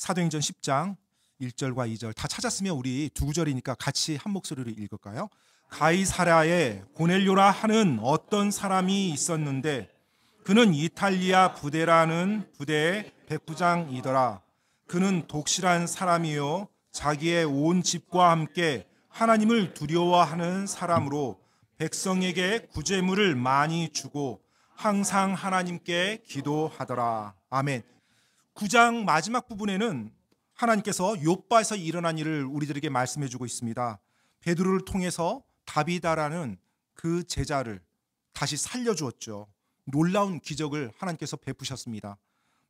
사도행전 10장 1절과 2절 다 찾았으면 우리 두 구절이니까 같이 한 목소리로 읽을까요? 가이사랴에 고넬료라 하는 어떤 사람이 있었는데 그는 이탈리아 부대라는 부대의 백부장이더라. 그는 독실한 사람이요 자기의 온 집과 함께 하나님을 두려워하는 사람으로 백성에게 구제물을 많이 주고 항상 하나님께 기도하더라. 아멘. 9장 마지막 부분에는 하나님께서 욥바에서 일어난 일을 우리들에게 말씀해 주고 있습니다. 베드로를 통해서 다비다라는 그 제자를 다시 살려주었죠. 놀라운 기적을 하나님께서 베푸셨습니다.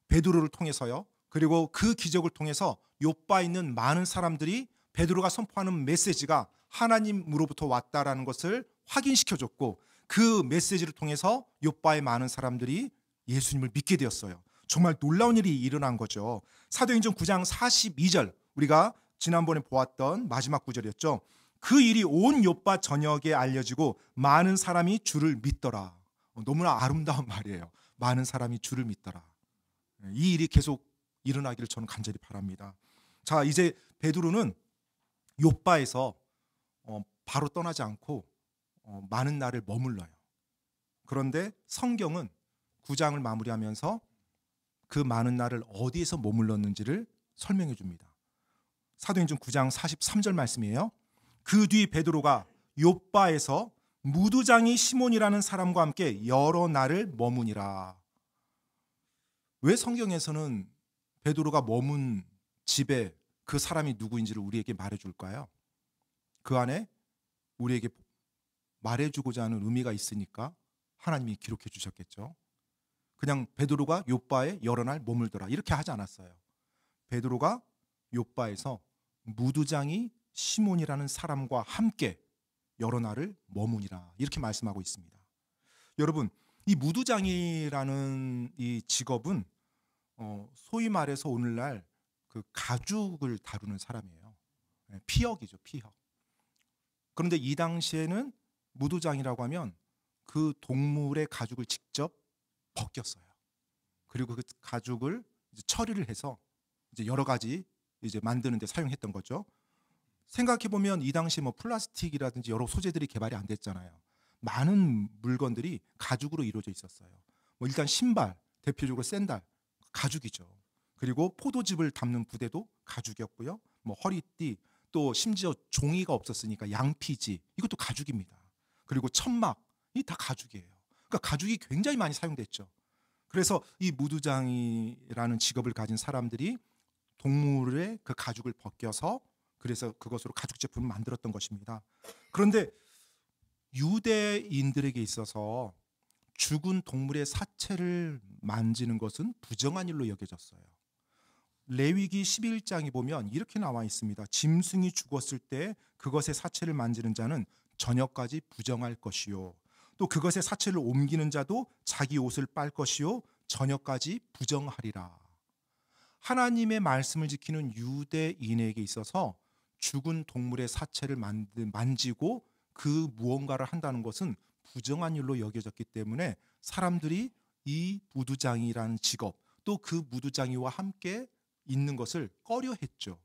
베드로를 통해서요. 그리고 그 기적을 통해서 욥바에 있는 많은 사람들이 베드로가 선포하는 메시지가 하나님으로부터 왔다라는 것을 확인시켜줬고 그 메시지를 통해서 욥바의 많은 사람들이 예수님을 믿게 되었어요. 정말 놀라운 일이 일어난 거죠. 사도행전 9장 42절 우리가 지난번에 보았던 마지막 구절이었죠. 그 일이 온 욥바 전역에 알려지고 많은 사람이 주를 믿더라. 너무나 아름다운 말이에요. 많은 사람이 주를 믿더라. 이 일이 계속 일어나기를 저는 간절히 바랍니다. 자, 이제 베드로는 욥바에서 바로 떠나지 않고 많은 날을 머물러요. 그런데 성경은 9장을 마무리하면서 그 많은 날을 어디에서 머물렀는지를 설명해 줍니다. 사도행전 9장 43절 말씀이에요. 그 뒤 베드로가 욥바에서 무두장이 시몬이라는 사람과 함께 여러 날을 머무니라. 왜 성경에서는 베드로가 머문 집에 그 사람이 누구인지를 우리에게 말해줄까요? 그 안에 우리에게 말해주고자 하는 의미가 있으니까 하나님이 기록해 주셨겠죠. 그냥 베드로가 욥바에 여러 날 머물더라 이렇게 하지 않았어요. 베드로가 욥바에서 무두장이 시몬이라는 사람과 함께 여러 날을 머무니라 이렇게 말씀하고 있습니다. 여러분, 이 무두장이라는 이 직업은 소위 말해서 오늘날 그 가죽을 다루는 사람이에요. 피역이죠, 피역. 그런데 이 당시에는 무두장이라고 하면 그 동물의 가죽을 직접 벗겼어요. 그리고 그 가죽을 이제 처리를 해서 이제 여러 가지 이제 만드는 데 사용했던 거죠. 생각해 보면 이 당시 뭐 플라스틱이라든지 여러 소재들이 개발이 안 됐잖아요. 많은 물건들이 가죽으로 이루어져 있었어요. 뭐 일단 신발, 대표적으로 샌들, 가죽이죠. 그리고 포도즙을 담는 부대도 가죽이었고요. 뭐 허리띠, 또 심지어 종이가 없었으니까 양피지, 이것도 가죽입니다. 그리고 천막, 이 다 가죽이에요. 그러니까 가죽이 굉장히 많이 사용됐죠. 그래서 이 무두장이라는 직업을 가진 사람들이 동물의 그 가죽을 벗겨서 그래서 그것으로 가죽 제품을 만들었던 것입니다. 그런데 유대인들에게 있어서 죽은 동물의 사체를 만지는 것은 부정한 일로 여겨졌어요. 레위기 11장에 보면 이렇게 나와 있습니다. 짐승이 죽었을 때 그것의 사체를 만지는 자는 저녁까지 부정할 것이요. 또 그것의 사체를 옮기는 자도 자기 옷을 빨 것이요 저녁까지 부정하리라. 하나님의 말씀을 지키는 유대인에게 있어서 죽은 동물의 사체를 만지고 그 무언가를 한다는 것은 부정한 일로 여겨졌기 때문에 사람들이 이 무두장이라는 직업 또 그 무두장이와 함께 있는 것을 꺼려했죠.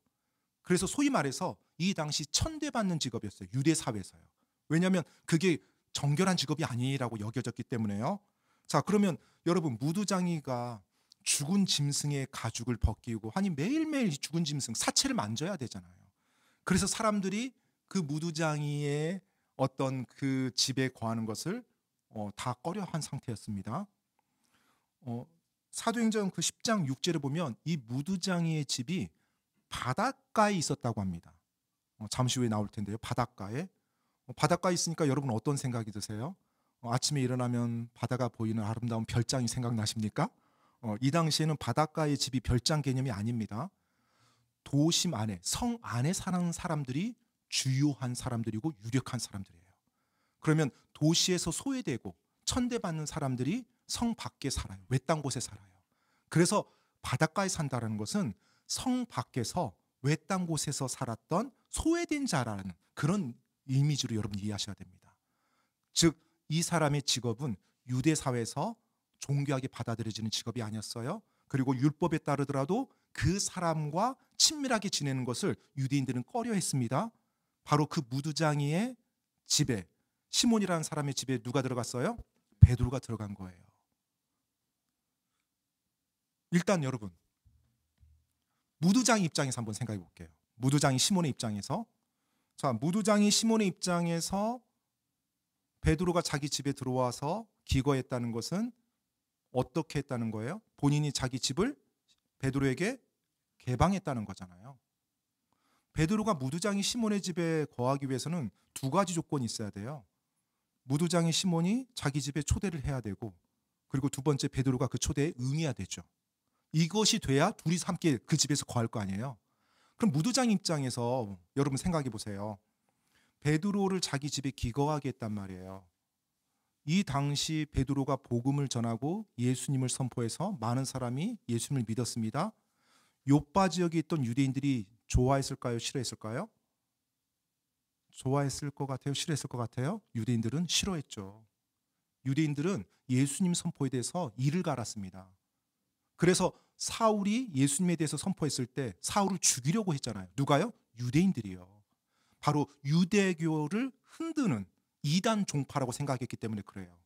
그래서 소위 말해서 이 당시 천대받는 직업이었어요. 유대 사회에서요. 왜냐하면 그게 정결한 직업이 아니라고 여겨졌기 때문에요. 자, 그러면 여러분, 무두장이가 죽은 짐승의 가죽을 벗기고 아니 매일매일 죽은 짐승 사체를 만져야 되잖아요. 그래서 사람들이 그 무두장이의 어떤 그 집에 거하는 것을 다 꺼려한 상태였습니다. 사도행전 그 10장 6절에 보면 이 무두장이의 집이 바닷가에 있었다고 합니다. 잠시 후에 나올 텐데요. 바닷가에 있으니까 여러분 어떤 생각이 드세요? 아침에 일어나면 바다가 보이는 아름다운 별장이 생각나십니까? 이 당시에는 바닷가의 집이 별장 개념이 아닙니다. 도심 안에, 성 안에 사는 사람들이 주요한 사람들이고 유력한 사람들이에요. 그러면 도시에서 소외되고 천대받는 사람들이 성 밖에 살아요. 외딴 곳에 살아요. 그래서 바닷가에 산다는 것은 성 밖에서 외딴 곳에서 살았던 소외된 자라는 그런 이미지로 여러분 이해하셔야 됩니다. 즉, 이 사람의 직업은 유대 사회에서 존귀하게 받아들여지는 직업이 아니었어요. 그리고 율법에 따르더라도 그 사람과 친밀하게 지내는 것을 유대인들은 꺼려했습니다. 바로 그 무두장이의 집에, 시몬이라는 사람의 집에 누가 들어갔어요? 베드로가 들어간 거예요. 일단 여러분, 무두장이 입장에서 한번 생각해 볼게요. 무두장이 시몬의 입장에서, 자, 무두장이 시몬의 입장에서 베드로가 자기 집에 들어와서 기거했다는 것은 어떻게 했다는 거예요? 본인이 자기 집을 베드로에게 개방했다는 거잖아요. 베드로가 무두장이 시몬의 집에 거하기 위해서는 두 가지 조건이 있어야 돼요. 무두장이 시몬이 자기 집에 초대를 해야 되고, 그리고 두 번째, 베드로가 그 초대에 응해야 되죠. 이것이 돼야 둘이서 함께 그 집에서 거할 거 아니에요. 그럼 무두장 입장에서 여러분 생각해 보세요. 베드로를 자기 집에 기거하게 했단 말이에요. 이 당시 베드로가 복음을 전하고 예수님을 선포해서 많은 사람이 예수님을 믿었습니다. 요빠 지역에 있던 유대인들이 좋아했을까요? 싫어했을까요? 좋아했을 것 같아요? 싫어했을 것 같아요? 유대인들은 싫어했죠. 유대인들은 예수님 선포에 대해서 이를 갈았습니다. 그래서 사울이 예수님에 대해서 선포했을 때 사울을 죽이려고 했잖아요. 누가요? 유대인들이요. 바로 유대교를 흔드는 이단 종파라고 생각했기 때문에 그래요.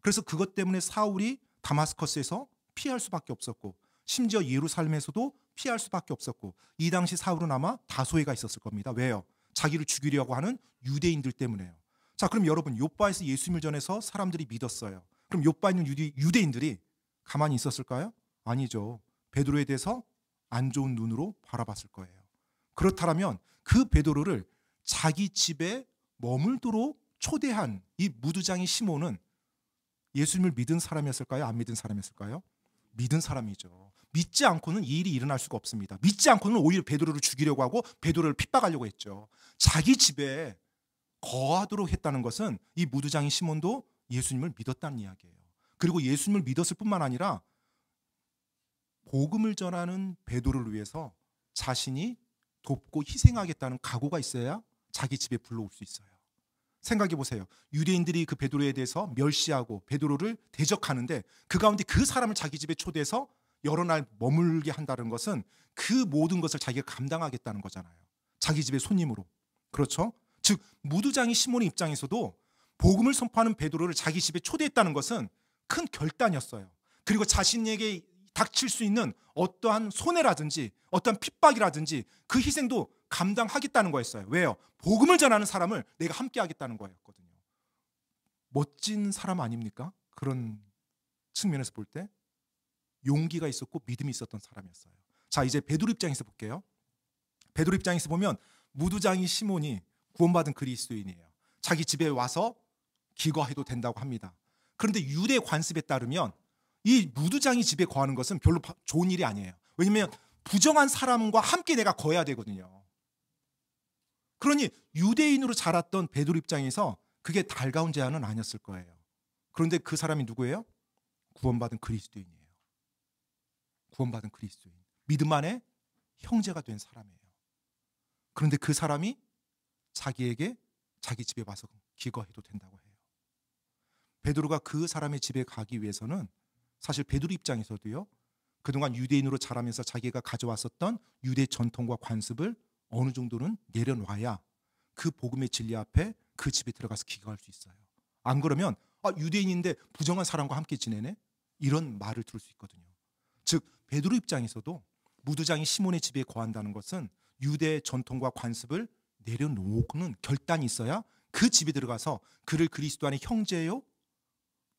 그래서 그것 때문에 사울이 다마스커스에서 피할 수밖에 없었고, 심지어 예루살렘에서도 피할 수밖에 없었고, 이 당시 사울은 아마 다소해가 있었을 겁니다. 왜요? 자기를 죽이려고 하는 유대인들 때문에요. 자, 그럼 여러분, 요빠에서 예수님을 전해서 사람들이 믿었어요. 그럼 요빠에 있는 유대인들이 가만히 있었을까요? 아니죠. 베드로에 대해서 안 좋은 눈으로 바라봤을 거예요. 그렇다면 그 베드로를 자기 집에 머물도록 초대한 이 무두장이 시몬은 예수님을 믿은 사람이었을까요? 안 믿은 사람이었을까요? 믿은 사람이죠. 믿지 않고는 이 일이 일어날 수가 없습니다. 믿지 않고는 오히려 베드로를 죽이려고 하고 베드로를 핍박하려고 했죠. 자기 집에 거하도록 했다는 것은 이 무두장이 시몬도 예수님을 믿었다는 이야기예요. 그리고 예수님을 믿었을 뿐만 아니라 복음을 전하는 베드로를 위해서 자신이 돕고 희생하겠다는 각오가 있어야 자기 집에 불러올 수 있어요. 생각해 보세요. 유대인들이 그 베드로에 대해서 멸시하고 베드로를 대적하는데 그 가운데 그 사람을 자기 집에 초대해서 여러 날 머물게 한다는 것은 그 모든 것을 자기가 감당하겠다는 거잖아요. 자기 집의 손님으로. 그렇죠? 즉 무두장이 시몬의 입장에서도 복음을 선포하는 베드로를 자기 집에 초대했다는 것은 큰 결단이었어요. 그리고 자신에게 닥칠 수 있는 어떠한 손해라든지 어떠한 핍박이라든지 그 희생도 감당하겠다는 거였어요. 왜요? 복음을 전하는 사람을 내가 함께 하겠다는 거였거든요. 멋진 사람 아닙니까? 그런 측면에서 볼 때 용기가 있었고 믿음이 있었던 사람이었어요. 자, 이제 베드로 입장에서 볼게요. 베드로 입장에서 보면 무두장이 시몬이 구원받은 그리스도인이에요. 자기 집에 와서 기거해도 된다고 합니다. 그런데 유대 관습에 따르면 이 무두장이 집에 거하는 것은 별로 좋은 일이 아니에요. 왜냐하면 부정한 사람과 함께 내가 거해야 되거든요. 그러니 유대인으로 자랐던 베드로 입장에서 그게 달가운 제안은 아니었을 거예요. 그런데 그 사람이 누구예요? 구원받은 그리스도인이에요. 구원받은 그리스도인. 믿음 안에 형제가 된 사람이에요. 그런데 그 사람이 자기에게 자기 집에 와서 기거해도 된다고 해요. 베드로가 그 사람의 집에 가기 위해서는 사실 베드로 입장에서도요, 그동안 유대인으로 자라면서 자기가 가져왔었던 유대 전통과 관습을 어느 정도는 내려놔야 그 복음의 진리 앞에 그 집에 들어가서 기거할 수 있어요. 안 그러면 유대인인데 부정한 사람과 함께 지내네? 이런 말을 들을 수 있거든요. 즉 베드로 입장에서도 무두장이 시몬의 집에 거한다는 것은 유대 전통과 관습을 내려놓는 결단이 있어야 그 집에 들어가서 그를 그리스도 안의 형제요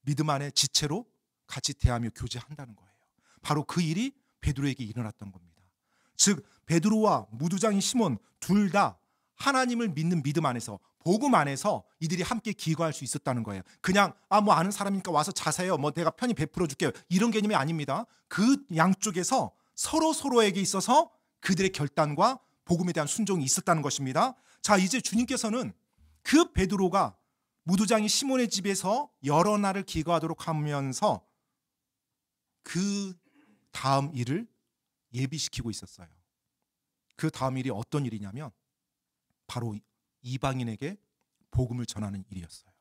믿음 안의 지체로 같이 대하며 교제한다는 거예요. 바로 그 일이 베드로에게 일어났던 겁니다. 즉 베드로와 무두장이 시몬 둘 다 하나님을 믿는 믿음 안에서 복음 안에서 이들이 함께 기거할 수 있었다는 거예요. 그냥 뭐 아는 사람이니까 와서 자세요. 뭐 내가 편히 베풀어 줄게요. 이런 개념이 아닙니다. 그 양쪽에서 서로에게 있어서 그들의 결단과 복음에 대한 순종이 있었다는 것입니다. 자, 이제 주님께서는 그 베드로가 무두장이 시몬의 집에서 여러 날을 기거하도록 하면서 그 다음 일을 예비시키고 있었어요. 그 다음 일이 어떤 일이냐면 바로 이방인에게 복음을 전하는 일이었어요.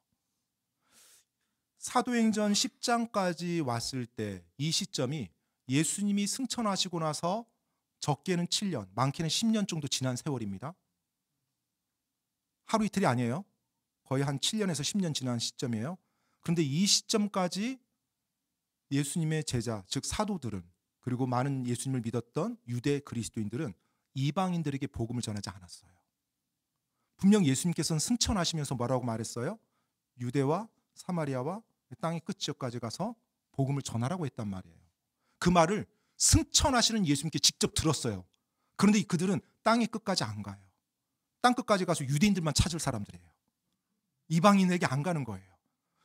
사도행전 10장까지 왔을 때 이 시점이 예수님이 승천하시고 나서 적게는 7년, 많게는 10년 정도 지난 세월입니다. 하루 이틀이 아니에요. 거의 한 7년에서 10년 지난 시점이에요. 그런데 이 시점까지 예수님의 제자, 즉 사도들은, 그리고 많은 예수님을 믿었던 유대 그리스도인들은 이방인들에게 복음을 전하지 않았어요. 분명 예수님께서는 승천하시면서 뭐라고 말했어요? 유대와 사마리아와 땅의 끝지역까지 가서 복음을 전하라고 했단 말이에요. 그 말을 승천하시는 예수님께 직접 들었어요. 그런데 그들은 땅의 끝까지 안 가요. 땅 끝까지 가서 유대인들만 찾을 사람들이에요. 이방인에게 안 가는 거예요.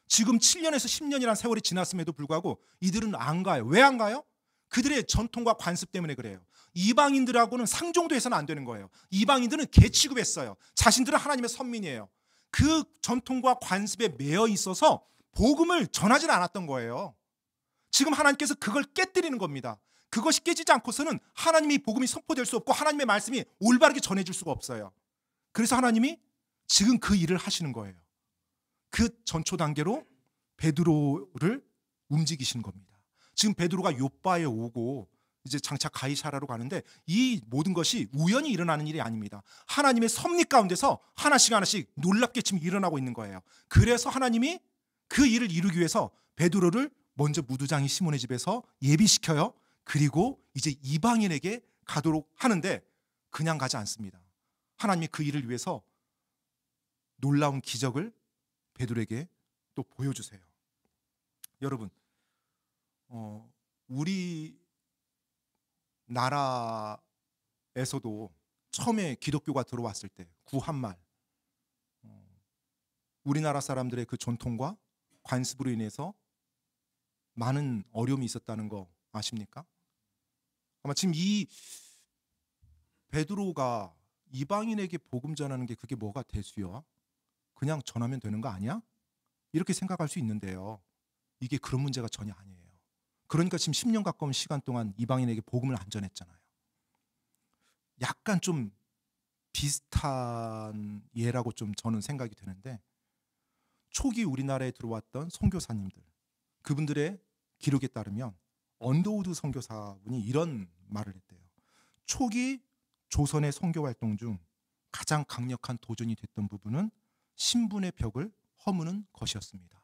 지금 7년에서 10년이라는 세월이 지났음에도 불구하고 이들은 안 가요. 왜 안 가요? 그들의 전통과 관습 때문에 그래요. 이방인들하고는 상종도 해서는 안 되는 거예요. 이방인들은 개 취급했어요. 자신들은 하나님의 선민이에요. 그 전통과 관습에 매여 있어서 복음을 전하지는 않았던 거예요. 지금 하나님께서 그걸 깨뜨리는 겁니다. 그것이 깨지지 않고서는 하나님의 복음이 선포될 수 없고 하나님의 말씀이 올바르게 전해질 수가 없어요. 그래서 하나님이 지금 그 일을 하시는 거예요. 그 전초 단계로 베드로를 움직이시는 겁니다. 지금 베드로가 요빠에 오고 이제 장차 가이사라로 가는데 이 모든 것이 우연히 일어나는 일이 아닙니다. 하나님의 섭리 가운데서 하나씩 하나씩 놀랍게 지금 일어나고 있는 거예요. 그래서 하나님이 그 일을 이루기 위해서 베드로를 먼저 무두장이 시몬의 집에서 예비시켜요. 그리고 이제 이방인에게 가도록 하는데 그냥 가지 않습니다. 하나님이 그 일을 위해서 놀라운 기적을 베드로에게 또 보여주세요. 여러분, 우리 나라에서도 처음에 기독교가 들어왔을 때 구한말, 우리나라 사람들의 그 전통과 관습으로 인해서 많은 어려움이 있었다는 거 아십니까? 아마 지금 이 베드로가 이방인에게 복음 전하는 게 그게 뭐가 대수야? 그냥 전하면 되는 거 아니야? 이렇게 생각할 수 있는데요. 이게 그런 문제가 전혀 아니에요. 그러니까 지금 10년 가까운 시간 동안 이방인에게 복음을 안 전했잖아요. 약간 좀 비슷한 예라고 좀 저는 생각이 드는데 초기 우리나라에 들어왔던 선교사님들, 그분들의 기록에 따르면 언더우드 선교사분이 이런 말을 했대요. 초기 조선의 선교 활동 중 가장 강력한 도전이 됐던 부분은 신분의 벽을 허무는 것이었습니다.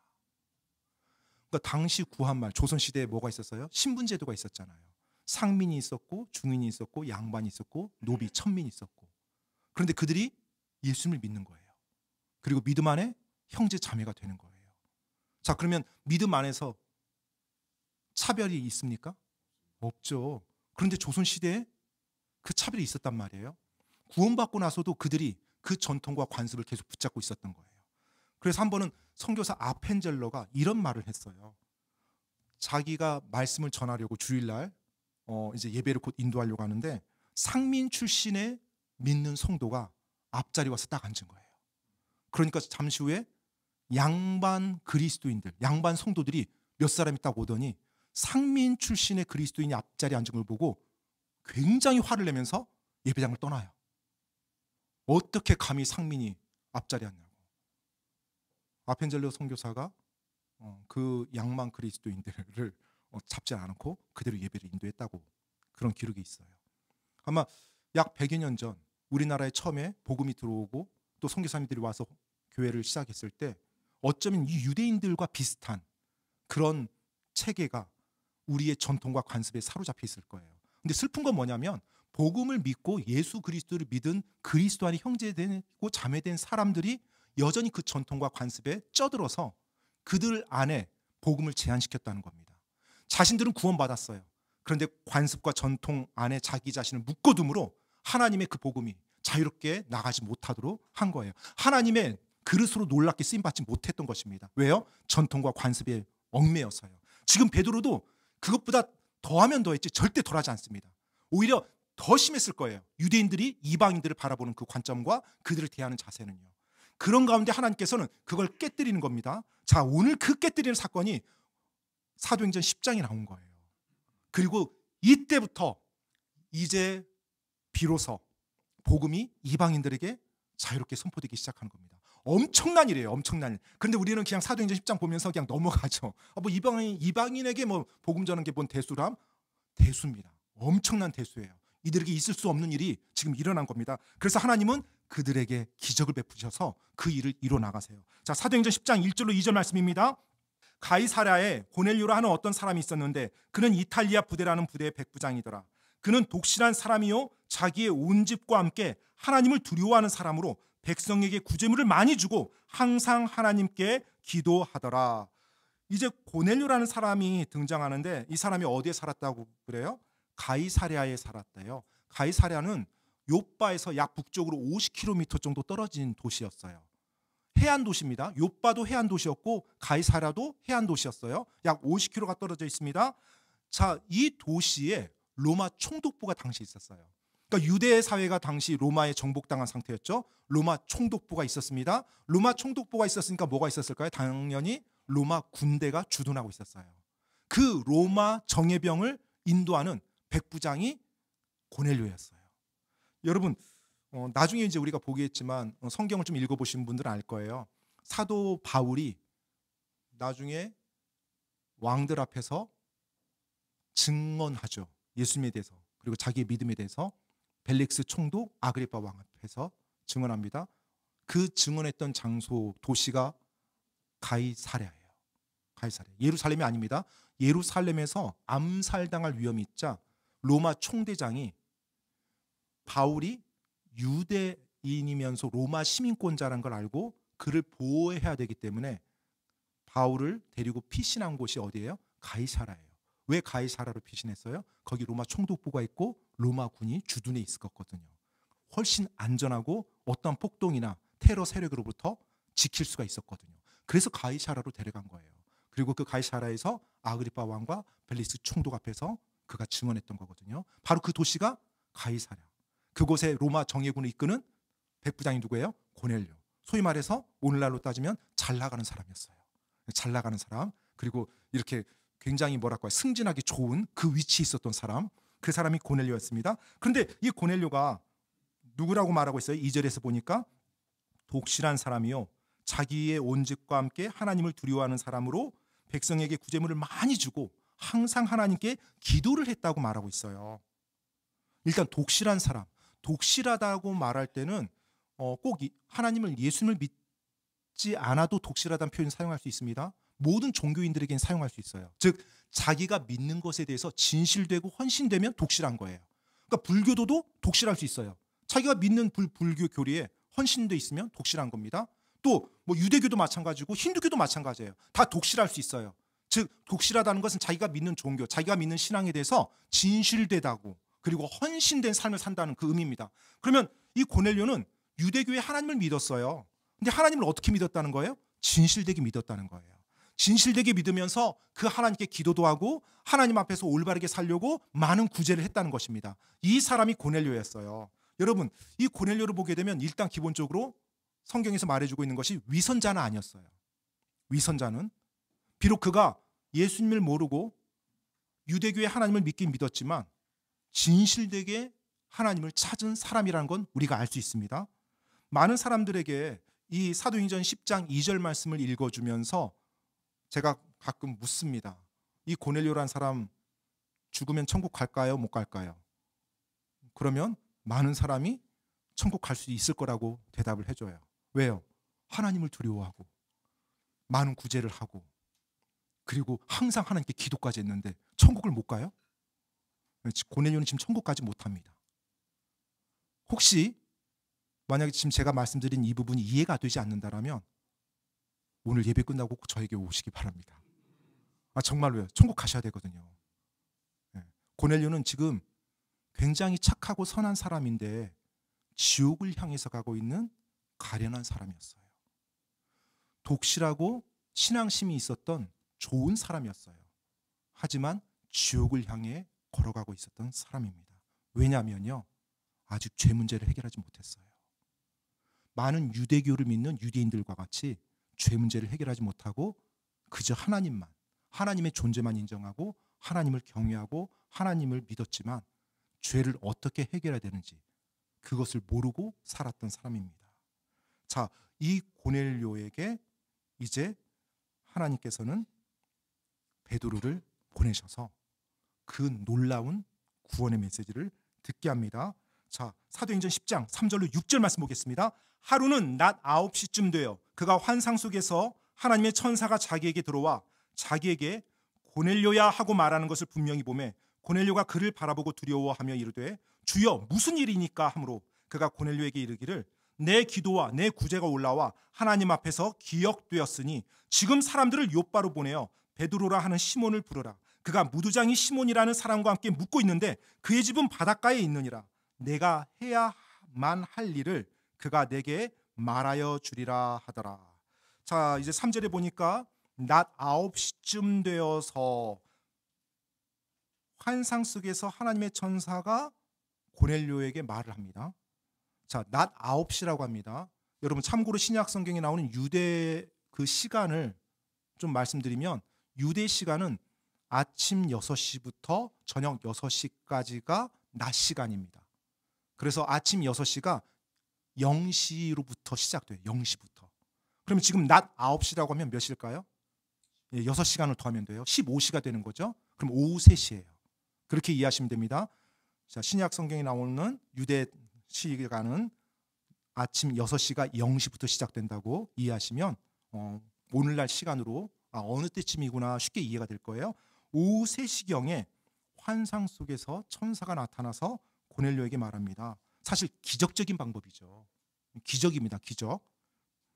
그러니까 당시 구한말 조선시대에 뭐가 있었어요? 신분제도가 있었잖아요. 상민이 있었고 중인이 있었고 양반이 있었고 노비, 천민이 있었고. 그런데 그들이 예수님을 믿는 거예요. 그리고 믿음 안에 형제 자매가 되는 거예요. 자, 그러면 믿음 안에서 차별이 있습니까? 없죠. 그런데 조선시대에 그 차별이 있었단 말이에요. 구원받고 나서도 그들이 그 전통과 관습을 계속 붙잡고 있었던 거예요. 그래서 한 번은 선교사 아펜젤러가 이런 말을 했어요. 자기가 말씀을 전하려고 주일날 이제 예배를 곧 인도하려고 하는데 상민 출신의 믿는 성도가 앞자리 와서 딱 앉은 거예요. 그러니까 잠시 후에 양반 그리스도인들, 양반 성도들이 몇 사람이 딱 오더니 상민 출신의 그리스도인이 앞자리에 앉은 걸 보고 굉장히 화를 내면서 예배장을 떠나요. 어떻게 감히 상민이 앞자리에 앉냐고. 아펜젤러 선교사가 그 양반 그리스도인들을 잡지 않고 그대로 예배를 인도했다고 그런 기록이 있어요. 아마 약 100여 년 전 우리나라에 처음에 복음이 들어오고 또 선교사님들이 와서 교회를 시작했을 때 어쩌면 이 유대인들과 비슷한 그런 체계가 우리의 전통과 관습에 사로잡혀 있을 거예요. 근데 슬픈 건 뭐냐면 복음을 믿고 예수 그리스도를 믿은 그리스도 안에 형제되고 자매된 사람들이 여전히 그 전통과 관습에 쩌들어서 그들 안에 복음을 제한시켰다는 겁니다. 자신들은 구원받았어요. 그런데 관습과 전통 안에 자기 자신을 묶어둠으로 하나님의 그 복음이 자유롭게 나가지 못하도록 한 거예요. 하나님의 그릇으로 놀랍게 쓰임받지 못했던 것입니다. 왜요? 전통과 관습에 얽매여서요. 지금 베드로도 그것보다 더하면 더했지 절대 덜하지 않습니다. 오히려 더 심했을 거예요. 유대인들이 이방인들을 바라보는 그 관점과 그들을 대하는 자세는요. 그런 가운데 하나님께서는 그걸 깨뜨리는 겁니다. 자, 오늘 그 깨뜨리는 사건이 사도행전 10장에 나온 거예요. 그리고 이때부터 이제 비로소 복음이 이방인들에게 자유롭게 선포되기 시작하는 겁니다. 엄청난 일이에요. 엄청난 일. 그런데 우리는 그냥 사도행전 10장 보면서 그냥 넘어가죠. 뭐 이방인에게 뭐 복음 전하는 게 뭔 대수람? 대수입니다. 엄청난 대수예요. 이들에게 있을 수 없는 일이 지금 일어난 겁니다. 그래서 하나님은 그들에게 기적을 베푸셔서 그 일을 이뤄 나가세요. 자, 사도행전 10장 1절로 2절 말씀입니다. 가이사랴에 고넬료라 하는 어떤 사람이 있었는데 그는 이탈리아 부대라는 부대의 백부장이더라. 그는 독실한 사람이요 자기의 온 집과 함께 하나님을 두려워하는 사람으로 백성에게 구제물을 많이 주고 항상 하나님께 기도하더라. 이제 고넬료라는 사람이 등장하는데 이 사람이 어디에 살았다고 그래요? 가이사랴에 살았대요. 가이사랴는 요빠에서 약 북쪽으로 50km 정도 떨어진 도시였어요. 해안 도시입니다. 요빠도 해안 도시였고 가이사랴도 해안 도시였어요. 약 50km가 떨어져 있습니다. 자, 이 도시에 로마 총독부가 당시 있었어요. 그러니까 유대 사회가 당시 로마에 정복당한 상태였죠. 로마 총독부가 있었습니다. 로마 총독부가 있었으니까 뭐가 있었을까요? 당연히 로마 군대가 주둔하고 있었어요. 그 로마 정예병을 인도하는 백부장이 고넬료였어요. 여러분, 나중에 이제 우리가 보겠지만 성경을 좀 읽어보신 분들은 알 거예요. 사도 바울이 나중에 왕들 앞에서 증언하죠. 예수님에 대해서, 그리고 자기의 믿음에 대해서 벨릭스 총독 아그리파 왕 앞에서 증언합니다. 그 증언했던 장소 도시가 가이사랴예요. 가이사랴. 예루살렘이 아닙니다. 예루살렘에서 암살당할 위험이 있자 로마 총대장이 바울이 유대인이면서 로마 시민권자라는 걸 알고 그를 보호해야 되기 때문에 바울을 데리고 피신한 곳이 어디예요? 가이사랴예요. 왜 가이사랴로 피신했어요? 거기 로마 총독부가 있고 로마 군이 주둔해 있었거든요. 훨씬 안전하고 어떤 폭동이나 테러 세력으로부터 지킬 수가 있었거든요. 그래서 가이사랴로 데려간 거예요. 그리고 그 가이사랴에서 아그리파 왕과 벨리스 총독 앞에서 그가 증언했던 거거든요. 바로 그 도시가 가이사랴. 그곳에 로마 정예군을 이끄는 백부장이 누구예요? 고넬료. 소위 말해서 오늘날로 따지면 잘 나가는 사람이었어요. 잘 나가는 사람, 그리고 이렇게 굉장히 뭐랄까요, 승진하기 좋은 그 위치에 있었던 사람, 그 사람이 고넬료였습니다. 그런데 이 고넬료가 누구라고 말하고 있어요? 2절에서 보니까 독실한 사람이요 자기의 온 집과 함께 하나님을 두려워하는 사람으로 백성에게 구제물을 많이 주고 항상 하나님께 기도를 했다고 말하고 있어요. 일단 독실한 사람, 독실하다고 말할 때는 꼭 하나님을, 예수님을 믿지 않아도 독실하다는 표현을 사용할 수 있습니다. 모든 종교인들에게는 사용할 수 있어요. 즉 자기가 믿는 것에 대해서 진실되고 헌신되면 독실한 거예요. 그러니까 불교도도 독실할 수 있어요. 자기가 믿는 불교 교리에 헌신돼 있으면 독실한 겁니다. 또 뭐 유대교도 마찬가지고 힌두교도 마찬가지예요. 다 독실할 수 있어요. 즉 독실하다는 것은 자기가 믿는 종교, 자기가 믿는 신앙에 대해서 진실되다고 그리고 헌신된 삶을 산다는 그 의미입니다. 그러면 이 고넬료는 유대교의 하나님을 믿었어요. 근데 하나님을 어떻게 믿었다는 거예요? 진실되게 믿었다는 거예요. 진실되게 믿으면서 그 하나님께 기도도 하고 하나님 앞에서 올바르게 살려고 많은 구제를 했다는 것입니다. 이 사람이 고넬료였어요. 여러분, 이 고넬료를 보게 되면 일단 기본적으로 성경에서 말해주고 있는 것이 위선자는 아니었어요. 위선자는 비록 그가 예수님을 모르고 유대교의 하나님을 믿긴 믿었지만 진실되게 하나님을 찾은 사람이라는 건 우리가 알 수 있습니다. 많은 사람들에게 이 사도행전 10장 2절 말씀을 읽어주면서 제가 가끔 묻습니다. 이 고넬료라는 사람 죽으면 천국 갈까요? 못 갈까요? 그러면 많은 사람이 천국 갈 수 있을 거라고 대답을 해줘요. 왜요? 하나님을 두려워하고 많은 구제를 하고 그리고 항상 하나님께 기도까지 했는데 천국을 못 가요? 고넬료는 지금 천국까지 못 합니다. 혹시 만약에 지금 제가 말씀드린 이 부분이 이해가 되지 않는다면 오늘 예배 끝나고 꼭 저에게 오시기 바랍니다. 정말로요. 천국 가셔야 되거든요. 고넬료는 지금 굉장히 착하고 선한 사람인데 지옥을 향해서 가고 있는 가련한 사람이었어요. 독실하고 신앙심이 있었던 좋은 사람이었어요. 하지만 지옥을 향해 걸어가고 있었던 사람입니다. 왜냐하면요, 아직 죄 문제를 해결하지 못했어요. 많은 유대교를 믿는 유대인들과 같이 죄 문제를 해결하지 못하고 그저 하나님만, 하나님의 존재만 인정하고 하나님을 경외하고 하나님을 믿었지만 죄를 어떻게 해결해야 되는지 그것을 모르고 살았던 사람입니다. 자, 이 고넬료에게 이제 하나님께서는 베드로를 보내셔서 그 놀라운 구원의 메시지를 듣게 합니다. 자, 사도행전 10장 3절로 6절 말씀 보겠습니다. 하루는 낮 9시쯤 되어 그가 환상 속에서 하나님의 천사가 자기에게 들어와 자기에게 고넬료야 하고 말하는 것을 분명히 보매 고넬료가 그를 바라보고 두려워하며 이르되 주여 무슨 일이니까 하므로 그가 고넬료에게 이르기를 내 기도와 내 구제가 올라와 하나님 앞에서 기억되었으니 지금 사람들을 요바로 보내어 베드로라 하는 시몬을 부르라. 그가 무두장이 시몬이라는 사람과 함께 묵고 있는데 그의 집은 바닷가에 있느니라. 내가 해야만 할 일을 그가 내게 말하여 주리라 하더라. 자, 이제 3절에 보니까 낮 9시쯤 되어서 환상 속에서 하나님의 천사가 고넬료에게 말을 합니다. 자, 낮 9시라고 합니다. 여러분 참고로 신약 성경에 나오는 유대 그 시간을 좀 말씀드리면 유대 시간은 아침 6시부터 저녁 6시까지가 낮 시간입니다. 그래서 아침 6시가 0시로부터 시작돼요. 0시부터. 그러면 지금 낮 9시라고 하면 몇 시일까요? 6시간을 더하면 돼요. 15시가 되는 거죠. 그럼 오후 3시예요. 그렇게 이해하시면 됩니다. 자, 신약 성경에 나오는 유대 시간은 아침 6시가 0시부터 시작된다고 이해하시면 오늘날 시간으로 어느 때쯤이구나 쉽게 이해가 될 거예요. 오후 3시경에 환상 속에서 천사가 나타나서 고넬료에게 말합니다. 사실 기적적인 방법이죠. 기적입니다. 기적.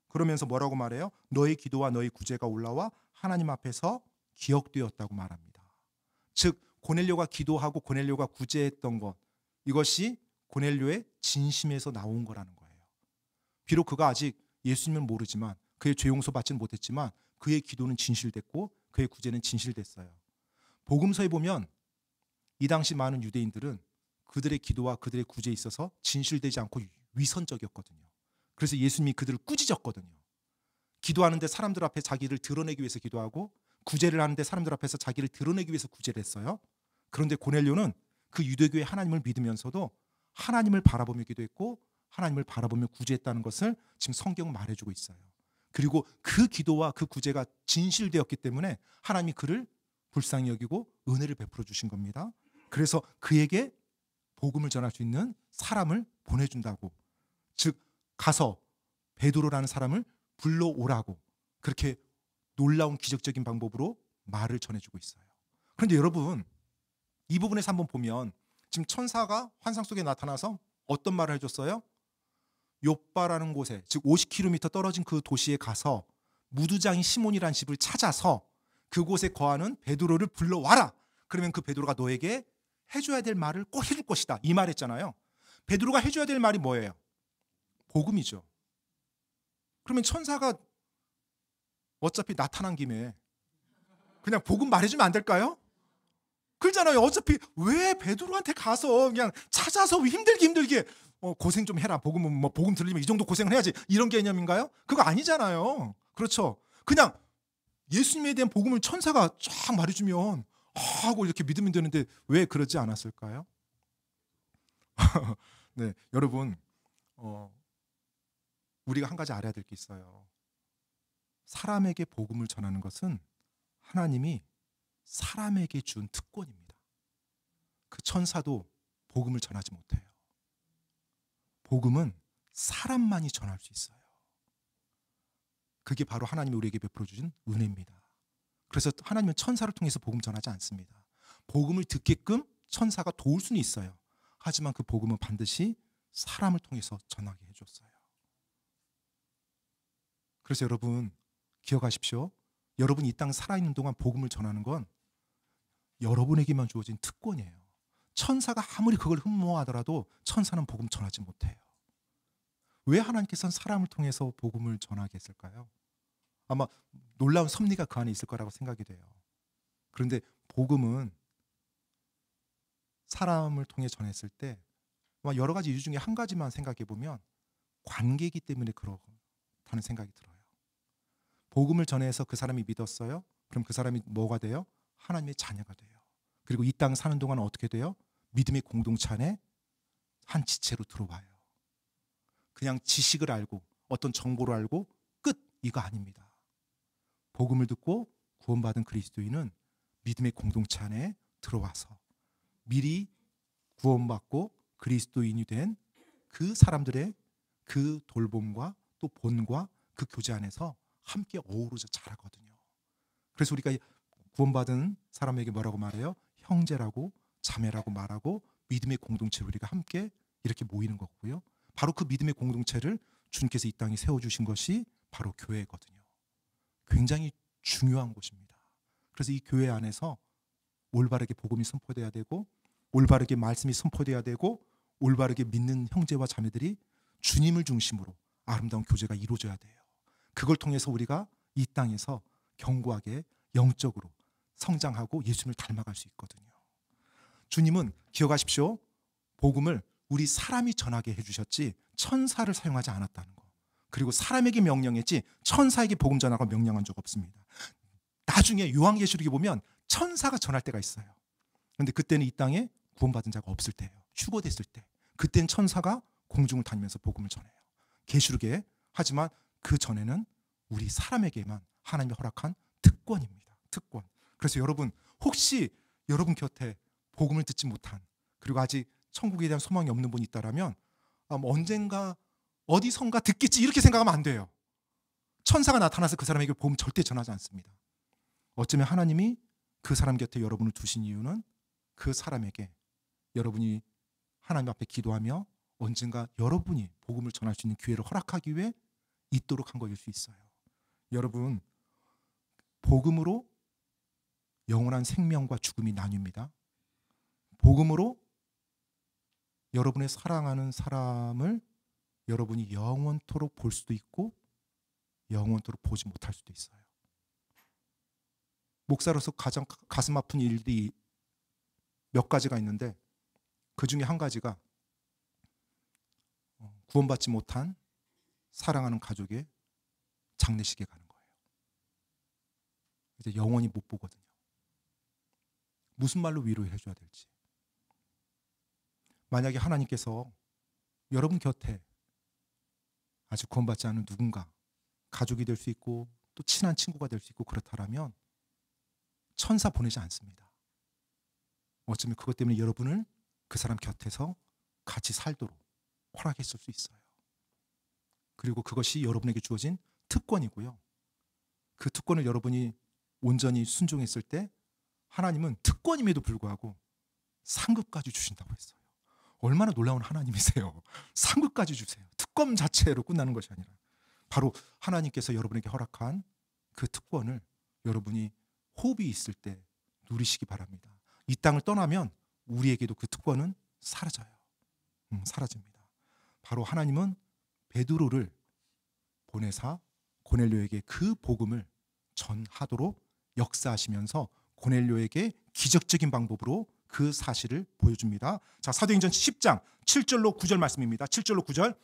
그러면서 뭐라고 말해요? 너의 기도와 너의 구제가 올라와 하나님 앞에서 기억되었다고 말합니다. 즉 고넬료가 기도하고 고넬료가 구제했던 것, 이것이 고넬료의 진심에서 나온 거라는 거예요. 비록 그가 아직 예수님을 모르지만 그의 죄 용서 받지는 못했지만 그의 기도는 진실됐고 그의 구제는 진실됐어요. 복음서에 보면 이 당시 많은 유대인들은 그들의 기도와 그들의 구제에 있어서 진실되지 않고 위선적이었거든요. 그래서 예수님이 그들을 꾸짖었거든요. 기도하는데 사람들 앞에 자기를 드러내기 위해서 기도하고 구제를 하는데 사람들 앞에서 자기를 드러내기 위해서 구제를 했어요. 그런데 고넬료는 그 유대교의 하나님을 믿으면서도 하나님을 바라보며 기도했고 하나님을 바라보며 구제했다는 것을 지금 성경은 말해주고 있어요. 그리고 그 기도와 그 구제가 진실되었기 때문에 하나님이 그를 불쌍히 여기고 은혜를 베풀어 주신 겁니다. 그래서 그에게 복음을 전할 수 있는 사람을 보내준다고, 즉 가서 베드로라는 사람을 불러오라고 그렇게 놀라운 기적적인 방법으로 말을 전해주고 있어요. 그런데 여러분 이 부분에서 한번 보면 지금 천사가 환상 속에 나타나서 어떤 말을 해줬어요? 요바라는 곳에, 즉 50km 떨어진 그 도시에 가서 무두장이 시몬이라는 집을 찾아서 그곳에 거하는 베드로를 불러와라. 그러면 그 베드로가 너에게 해줘야 될 말을 꼭 해줄 것이다. 이 말했잖아요. 베드로가 해줘야 될 말이 뭐예요? 복음이죠. 그러면 천사가 어차피 나타난 김에 그냥 복음 말해주면 안 될까요? 그러잖아요. 어차피 왜 베드로한테 가서 그냥 찾아서 힘들게 고생 좀 해라. 복음은 뭐 복음 들리면 이 정도 고생을 해야지. 이런 개념인가요? 그거 아니잖아요. 그렇죠. 그냥 예수님에 대한 복음을 천사가 쫙 말해주면 하고 이렇게 믿으면 되는데 왜 그러지 않았을까요? 네, 여러분 우리가 한 가지 알아야 될 게 있어요. 사람에게 복음을 전하는 것은 하나님이 사람에게 준 특권입니다. 그 천사도 복음을 전하지 못해요. 복음은 사람만이 전할 수 있어요. 그게 바로 하나님이 우리에게 베풀어 주신 은혜입니다. 그래서 하나님은 천사를 통해서 복음 전하지 않습니다. 복음을 듣게끔 천사가 도울 수는 있어요. 하지만 그 복음은 반드시 사람을 통해서 전하게 해줬어요. 그래서 여러분 기억하십시오. 여러분이 이 땅 살아있는 동안 복음을 전하는 건 여러분에게만 주어진 특권이에요. 천사가 아무리 그걸 흠모하더라도 천사는 복음 전하지 못해요. 왜 하나님께서는 사람을 통해서 복음을 전하게 했을까요? 아마 놀라운 섭리가 그 안에 있을 거라고 생각이 돼요. 그런데 복음은 사람을 통해 전했을 때 여러 가지 이유 중에 한 가지만 생각해 보면 관계이기 때문에 그렇다는 생각이 들어요. 복음을 전해서 그 사람이 믿었어요. 그럼 그 사람이 뭐가 돼요? 하나님의 자녀가 돼요. 그리고 이 땅 사는 동안 어떻게 돼요? 믿음의 공동체 안에 한 지체로 들어와요. 그냥 지식을 알고 어떤 정보를 알고 끝, 이거 아닙니다. 복음을 듣고 구원받은 그리스도인은 믿음의 공동체 안에 들어와서 미리 구원받고 그리스도인이 된 그 사람들의 그 돌봄과 또 본과 그 교제 안에서 함께 어우러져 자라거든요. 그래서 우리가 구원받은 사람에게 뭐라고 말해요? 형제라고 자매라고 말하고 믿음의 공동체로 우리가 함께 이렇게 모이는 거고요. 바로 그 믿음의 공동체를 주님께서 이 땅에 세워주신 것이 바로 교회거든요. 굉장히 중요한 곳입니다. 그래서 이 교회 안에서 올바르게 복음이 선포돼야 되고 올바르게 말씀이 선포돼야 되고 올바르게 믿는 형제와 자매들이 주님을 중심으로 아름다운 교제가 이루어져야 돼요. 그걸 통해서 우리가 이 땅에서 견고하게 영적으로 성장하고 예수님을 닮아갈 수 있거든요. 주님은 기억하십시오. 복음을 우리 사람이 전하게 해주셨지 천사를 사용하지 않았다는 거. 그리고 사람에게 명령했지 천사에게 복음 전하라고 명령한 적 없습니다. 나중에 요한계시록에 보면 천사가 전할 때가 있어요. 그런데 그때는 이 땅에 구원받은 자가 없을 때예요. 휴거됐을 때. 그때는 천사가 공중을 다니면서 복음을 전해요. 계시록에. 하지만 그 전에는 우리 사람에게만 하나님이 허락한 특권입니다. 특권. 그래서 여러분 혹시 여러분 곁에 복음을 듣지 못한 그리고 아직 천국에 대한 소망이 없는 분이 있다라면 언젠가 어디선가 듣겠지 이렇게 생각하면 안 돼요. 천사가 나타나서 그 사람에게 복음 절대 전하지 않습니다. 어쩌면 하나님이 그 사람 곁에 여러분을 두신 이유는 그 사람에게 여러분이 하나님 앞에 기도하며 언젠가 여러분이 복음을 전할 수 있는 기회를 허락하기 위해 있도록 한 거일 수 있어요. 여러분 복음으로 영원한 생명과 죽음이 나뉩니다. 복음으로 여러분의 사랑하는 사람을 여러분이 영원토록 볼 수도 있고 영원토록 보지 못할 수도 있어요. 목사로서 가장 가슴 아픈 일이 몇 가지가 있는데 그 중에 한 가지가 구원받지 못한 사랑하는 가족의 장례식에 가는 거예요. 이제 영원히 못 보거든요. 무슨 말로 위로해 줘야 될지. 만약에 하나님께서 여러분 곁에 아직 구원받지 않은 누군가 가족이 될 수 있고 또 친한 친구가 될 수 있고 그렇다면 천사 보내지 않습니다. 어쩌면 그것 때문에 여러분을 그 사람 곁에서 같이 살도록 허락했을 수 있어요. 그리고 그것이 여러분에게 주어진 특권이고요. 그 특권을 여러분이 온전히 순종했을 때 하나님은 특권임에도 불구하고 상급까지 주신다고 했어요. 얼마나 놀라운 하나님이세요. 상급까지 주세요. 특권 자체로 끝나는 것이 아니라 바로 하나님께서 여러분에게 허락한 그 특권을 여러분이 호흡이 있을 때 누리시기 바랍니다. 이 땅을 떠나면 우리에게도 그 특권은 사라져요. 사라집니다. 바로 하나님은 베드로를 보내사 고넬료에게 그 복음을 전하도록 역사하시면서 고넬료에게 기적적인 방법으로 그 사실을 보여줍니다. 자, 사도행전 10장 7절로 9절 말씀입니다. 7절로 9절.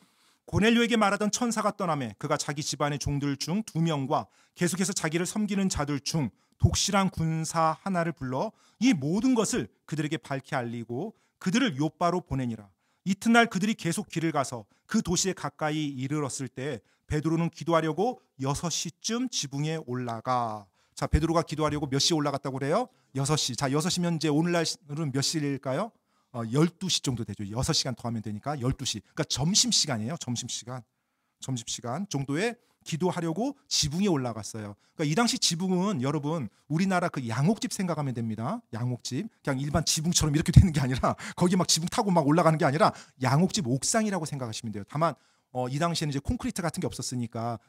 고넬료에게 말하던 천사가 떠나매 그가 자기 집안의 종들 중 2명과 계속해서 자기를 섬기는 자들 중 독실한 군사 하나를 불러 이 모든 것을 그들에게 밝히 알리고 그들을 요바로 보내니라. 이튿날 그들이 계속 길을 가서 그 도시에 가까이 이르렀을 때 베드로는 기도하려고 6시쯤 지붕에 올라가. 자, 베드로가 기도하려고 몇 시에 올라갔다고 그래요? 6시. 자, 6시면 이제 오늘날은 몇 시일까요? 12시 정도 되죠. 6시간 더하면 되니까 12시. 그러니까 점심시간이에요. 점심시간 정도에 기도하려고 지붕에 올라갔어요. 그러니까 이 당시 지붕은 여러분 우리나라 그 양옥집 생각하면 됩니다. 양옥집. 그냥 일반 지붕처럼 이렇게 되는 게 아니라 거기 막 지붕 타고 막 올라가는 게 아니라 양옥집 옥상이라고 생각하시면 돼요. 다만 이 당시에는 이제 콘크리트 같은 게 없었으니까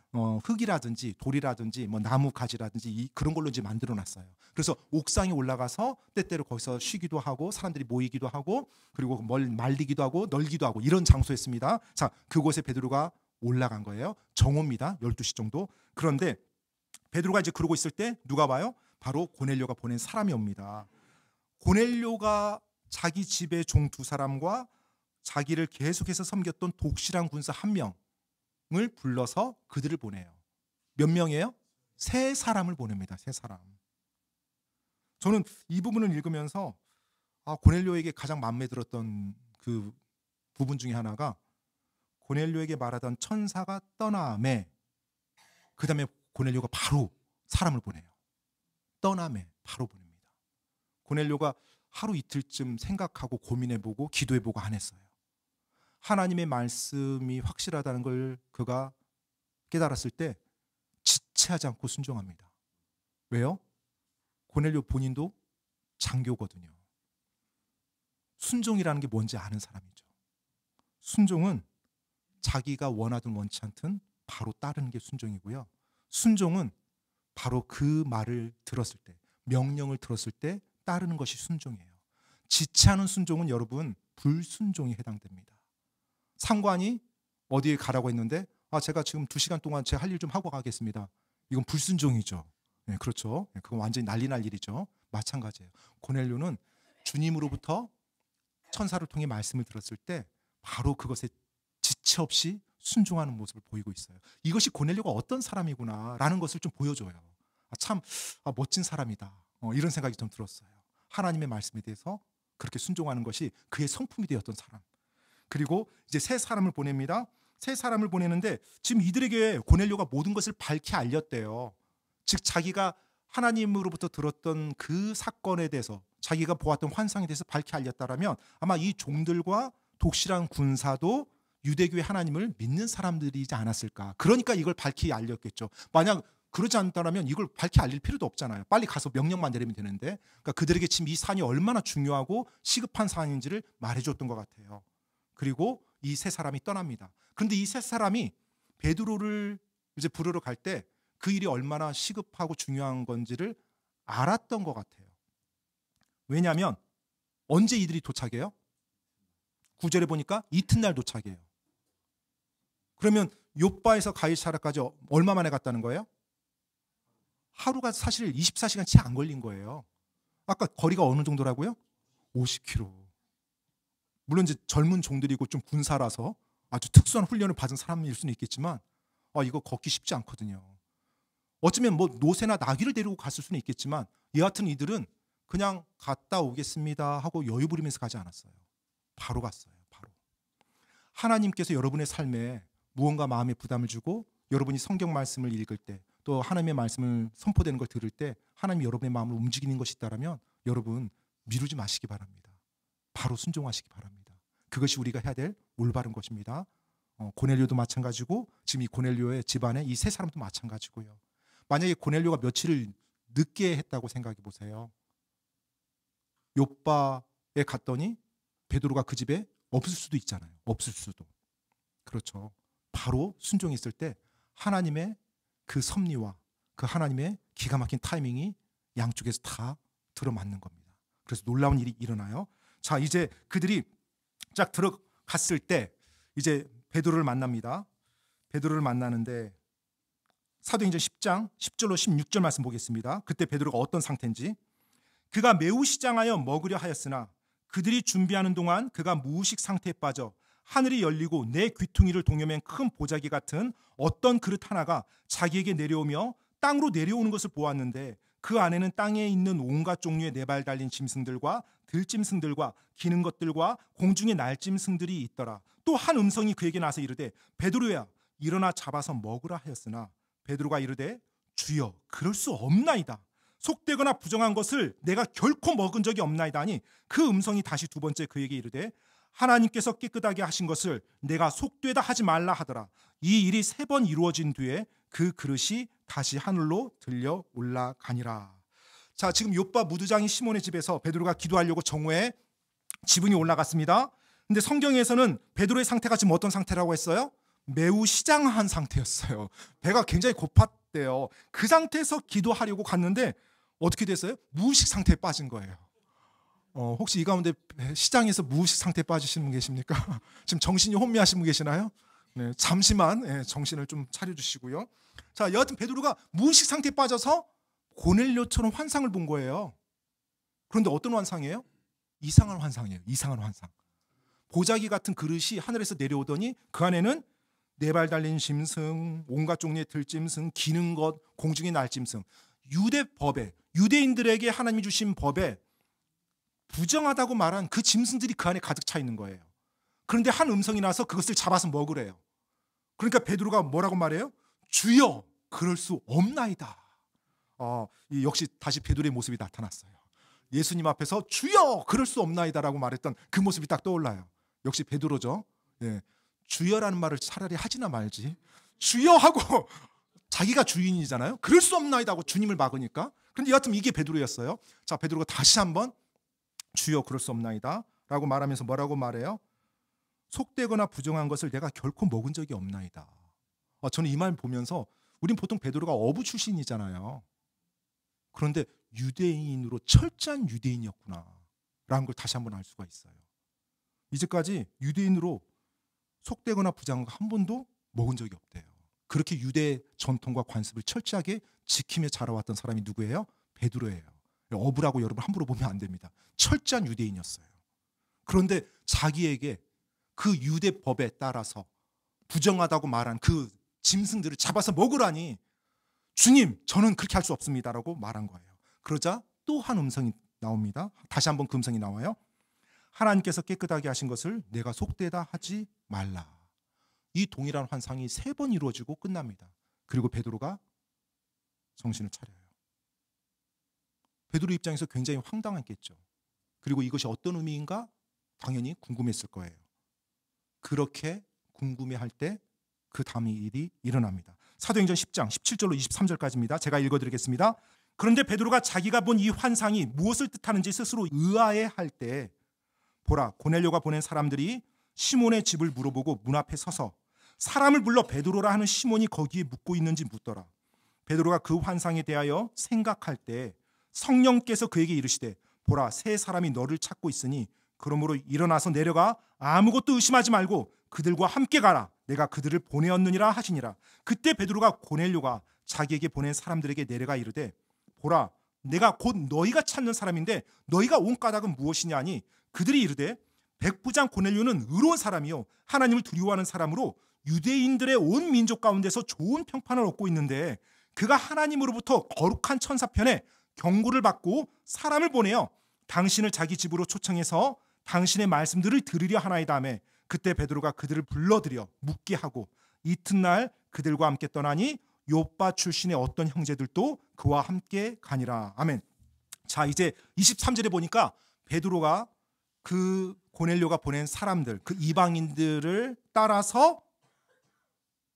흙이라든지 돌이라든지 뭐 나무 가지라든지 그런 걸로 이제 만들어 놨어요. 그래서 옥상에 올라가서 때때로 거기서 쉬기도 하고 사람들이 모이기도 하고 그리고 말리기도 하고 널기도 하고 이런 장소였습니다. 자, 그곳에 베드로가 올라간 거예요. 정오입니다. 12시 정도. 그런데 베드로가 이제 그러고 있을 때 누가 와요? 바로 고넬료가 보낸 사람이 옵니다. 고넬료가 자기 집의 종 2사람과 자기를 계속해서 섬겼던 독실한 군사 1명을 불러서 그들을 보내요. 몇 명이에요? 3사람을 보냅니다. 3사람. 저는 이 부분을 읽으면서 고넬료에게 가장 마음에 들었던 그 부분 중에 하나가 고넬료에게 말하던 천사가 떠남에 그 다음에 고넬료가 바로 사람을 보내요. 떠남에 바로 보냅니다. 고넬료가 하루 이틀쯤 생각하고 고민해보고 기도해보고 안 했어요. 하나님의 말씀이 확실하다는 걸 그가 깨달았을 때 지체하지 않고 순종합니다. 왜요? 고넬료 본인도 장교거든요. 순종이라는 게 뭔지 아는 사람이죠. 순종은 자기가 원하든 원치 않든 바로 따르는 게 순종이고요. 순종은 바로 그 말을 들었을 때, 명령을 들었을 때 따르는 것이 순종이에요. 지체하는 순종은 여러분 불순종에 해당됩니다. 상관이 어디에 가라고 했는데 제가 지금 2시간 동안 제 할 일 좀 하고 가겠습니다. 이건 불순종이죠. 네, 그렇죠. 네, 그건 완전히 난리 날 일이죠. 마찬가지예요. 고넬료는 주님으로부터 천사를 통해 말씀을 들었을 때 바로 그것에 지체 없이 순종하는 모습을 보이고 있어요. 이것이 고넬료가 어떤 사람이구나라는 것을 좀 보여줘요. 참 멋진 사람이다. 이런 생각이 좀 들었어요. 하나님의 말씀에 대해서 그렇게 순종하는 것이 그의 성품이 되었던 사람. 그리고 이제 세 사람을 보냅니다. 세 사람을 보내는데 지금 이들에게 고넬료가 모든 것을 밝히 알렸대요. 즉 자기가 하나님으로부터 들었던 그 사건에 대해서, 자기가 보았던 환상에 대해서 밝히 알렸다라면 아마 이 종들과 독실한 군사도 유대교의 하나님을 믿는 사람들이지 않았을까. 그러니까 이걸 밝히 알렸겠죠. 만약 그러지 않다면 이걸 밝히 알릴 필요도 없잖아요. 빨리 가서 명령만 내리면 되는데. 그러니까 그들에게 지금 이 산이 얼마나 중요하고 시급한 산인지를 말해줬던 것 같아요. 그리고 이 세 사람이 떠납니다. 그런데 이 세 사람이 베드로를 이제 부르러 갈 때 그 일이 얼마나 시급하고 중요한 건지를 알았던 것 같아요. 왜냐하면 언제 이들이 도착해요? 9절에 보니까 이튿날 도착해요. 그러면 욥바에서 가이사랴까지 얼마 만에 갔다는 거예요? 하루가 사실 24시간 채 안 걸린 거예요. 아까 거리가 어느 정도라고요? 50km. 물론 이제 젊은 종들이고 좀 군사라서 아주 특수한 훈련을 받은 사람일 수는 있겠지만 이거 걷기 쉽지 않거든요. 어쩌면 뭐 노새나 나귀를 데리고 갔을 수는 있겠지만 여하튼 이들은 그냥 갔다 오겠습니다 하고 여유 부리면서 가지 않았어요. 바로 갔어요. 바로. 하나님께서 여러분의 삶에 무언가 마음에 부담을 주고 여러분이 성경 말씀을 읽을 때 또 하나님의 말씀을 선포되는 걸 들을 때 하나님이 여러분의 마음을 움직이는 것이 있다면 여러분 미루지 마시기 바랍니다. 바로 순종하시기 바랍니다. 그것이 우리가 해야 될 올바른 것입니다. 고넬료도 마찬가지고 지금 이 고넬료의 집안에 이 세 사람도 마찬가지고요. 만약에 고넬료가 며칠을 늦게 했다고 생각해 보세요. 욥바에 갔더니 베드로가 그 집에 없을 수도 있잖아요. 없을 수도. 그렇죠. 바로 순종했을 때 하나님의 그 섭리와 그 하나님의 기가 막힌 타이밍이 양쪽에서 다 들어맞는 겁니다. 그래서 놀라운 일이 일어나요. 자, 이제 그들이 쫙 들어갔을 때 이제 베드로를 만납니다. 베드로를 만나는데 사도행전 10장 10절로 16절 말씀 보겠습니다. 그때 베드로가 어떤 상태인지. 그가 매우 시장하여 먹으려 하였으나 그들이 준비하는 동안 그가 무의식 상태에 빠져 하늘이 열리고 내 귀퉁이를 동여맨 큰 보자기 같은 어떤 그릇 하나가 자기에게 내려오며 땅으로 내려오는 것을 보았는데 그 안에는 땅에 있는 온갖 종류의 네 발 달린 짐승들과 들짐승들과 기는 것들과 공중의 날짐승들이 있더라. 또 한 음성이 그에게 나서 이르되 베드로야 일어나 잡아서 먹으라 하였으나 베드로가 이르되 주여 그럴 수 없나이다. 속되거나 부정한 것을 내가 결코 먹은 적이 없나이다 하니 그 음성이 다시 두 번째 그에게 이르되 하나님께서 깨끗하게 하신 것을 내가 속되다 하지 말라 하더라. 이 일이 3번 이루어진 뒤에 그 그릇이 다시 하늘로 들려 올라가니라. 자, 지금 욥바 무두장이 시몬의 집에서 베드로가 기도하려고 정오에 지붕이 올라갔습니다. 근데 성경에서는 베드로의 상태가 지금 어떤 상태라고 했어요? 매우 시장한 상태였어요. 배가 굉장히 고팠대요. 그 상태에서 기도하려고 갔는데 어떻게 됐어요? 무의식 상태에 빠진 거예요. 혹시 이 가운데 시장에서 무의식 상태에 빠지시는 분 계십니까? 지금 정신이 혼미하신 분 계시나요? 네, 잠시만 정신을 좀 차려주시고요. 자, 여하튼 베드로가 무의식 상태에 빠져서 고넬료처럼 환상을 본 거예요. 그런데 어떤 환상이에요? 이상한 환상이에요. 이상한 환상. 보자기 같은 그릇이 하늘에서 내려오더니 그 안에는 4발 달린 짐승, 온갖 종류의 들짐승, 기는 것, 공중의 날짐승. 유대법에, 유대인들에게 하나님이 주신 법에 부정하다고 말한 그 짐승들이 그 안에 가득 차 있는 거예요. 그런데 한 음성이 나서 그것을 잡아서 먹으래요. 그러니까 베드로가 뭐라고 말해요? 주여 그럴 수 없나이다. 역시 다시 베드로의 모습이 나타났어요. 예수님 앞에서 주여 그럴 수 없나이다라고 말했던 그 모습이 딱 떠올라요. 역시 베드로죠. 예, 주여라는 말을 차라리 하지나 말지. 주여 하고 자기가 주인이잖아요. 그럴 수 없나이다 하고 주님을 막으니까. 그런데 여하튼 이게 베드로였어요. 자, 베드로가 다시 한번 주여 그럴 수 없나이다 라고 말하면서 뭐라고 말해요? 속되거나 부정한 것을 내가 결코 먹은 적이 없나이다. 저는 이 말 보면서 우린 보통 베드로가 어부 출신이잖아요. 그런데 유대인으로 철저한 유대인이었구나 라는 걸 다시 한번 알 수가 있어요. 이제까지 유대인으로 속되거나 부정한 거 한 번도 먹은 적이 없대요. 그렇게 유대 전통과 관습을 철저하게 지키며 자라왔던 사람이 누구예요? 베드로예요. 어부라고 여러분 함부로 보면 안 됩니다. 철저한 유대인이었어요. 그런데 자기에게 그 유대법에 따라서 부정하다고 말한 그 짐승들을 잡아서 먹으라니 주님 저는 그렇게 할 수 없습니다라고 말한 거예요. 그러자 또 한 음성이 나옵니다. 다시 한번 그 음성이 나와요. 하나님께서 깨끗하게 하신 것을 내가 속되다 하지 말라. 이 동일한 환상이 3번 이루어지고 끝납니다. 그리고 베드로가 정신을 차려요. 베드로 입장에서 굉장히 황당했겠죠. 그리고 이것이 어떤 의미인가? 당연히 궁금했을 거예요. 그렇게 궁금해할 때 그 다음 일이 일어납니다. 사도행전 10장 17절로 23절까지입니다. 제가 읽어드리겠습니다. 그런데 베드로가 자기가 본 이 환상이 무엇을 뜻하는지 스스로 의아해할 때 보라, 고넬료가 보낸 사람들이 시몬의 집을 물어보고 문 앞에 서서 사람을 불러 베드로라 하는 시몬이 거기에 묵고 있는지 묻더라. 베드로가 그 환상에 대하여 생각할 때 성령께서 그에게 이르시되 보라, 세 사람이 너를 찾고 있으니 그러므로 일어나서 내려가 아무것도 의심하지 말고 그들과 함께 가라. 내가 그들을 보내었느니라 하시니라. 그때 베드로가 고넬료가 자기에게 보낸 사람들에게 내려가 이르되 보라, 내가 곧 너희가 찾는 사람인데 너희가 온 까닭은 무엇이냐 하니 그들이 이르되 백부장 고넬료는 의로운 사람이요 하나님을 두려워하는 사람으로 유대인들의 온 민족 가운데서 좋은 평판을 얻고 있는데 그가 하나님으로부터 거룩한 천사편에 경고를 받고 사람을 보내어 당신을 자기 집으로 초청해서 당신의 말씀들을 들으려 하나이다 하매 그때 베드로가 그들을 불러들여 묻게 하고 이튿날 그들과 함께 떠나니 요빠 출신의 어떤 형제들도 그와 함께 가니라. 아멘. 자, 이제 23절에 보니까 베드로가 그 고넬료가 보낸 사람들, 그 이방인들을 따라서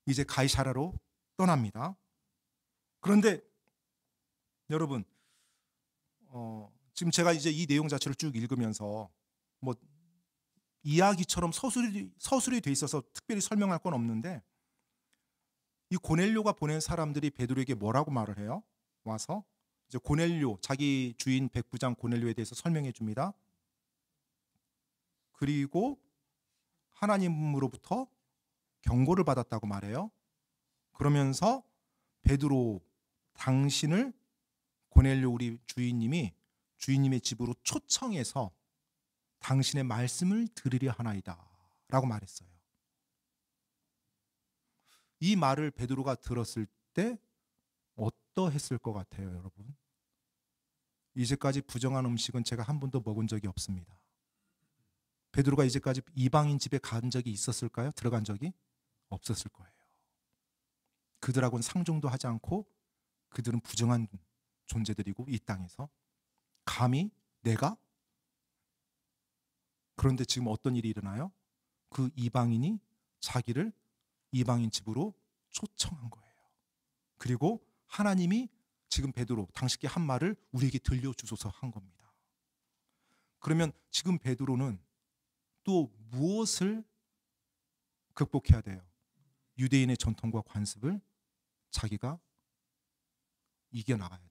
이제 가이사랴로 떠납니다. 그런데 여러분, 지금 제가 이제 이 내용 자체를 쭉 읽으면서 뭐 이야기처럼 서술이 돼 있어서 특별히 설명할 건 없는데 이 고넬료가 보낸 사람들이 베드로에게 뭐라고 말을 해요? 와서 이제 고넬료, 자기 주인 백부장 고넬료에 대해서 설명해 줍니다. 그리고 하나님으로부터 경고를 받았다고 말해요. 그러면서 베드로, 당신을 고넬료 우리 주인님의 집으로 초청해서 당신의 말씀을 들으려 하나이다 라고 말했어요. 이 말을 베드로가 들었을 때 어떠했을 것 같아요, 여러분? 이제까지 부정한 음식은 제가 한 번도 먹은 적이 없습니다. 베드로가 이제까지 이방인 집에 간 적이 있었을까요? 들어간 적이 없었을 거예요. 그들하고는 상종도 하지 않고 그들은 부정한 존재들이고 이 땅에서 감히 내가? 그런데 지금 어떤 일이 일어나요? 그 이방인이 자기를 이방인 집으로 초청한 거예요. 그리고 하나님이 지금 베드로 당신께 한 말을 우리에게 들려주소서 한 겁니다. 그러면 지금 베드로는 또 무엇을 극복해야 돼요? 유대인의 전통과 관습을 자기가 이겨나가야 돼요.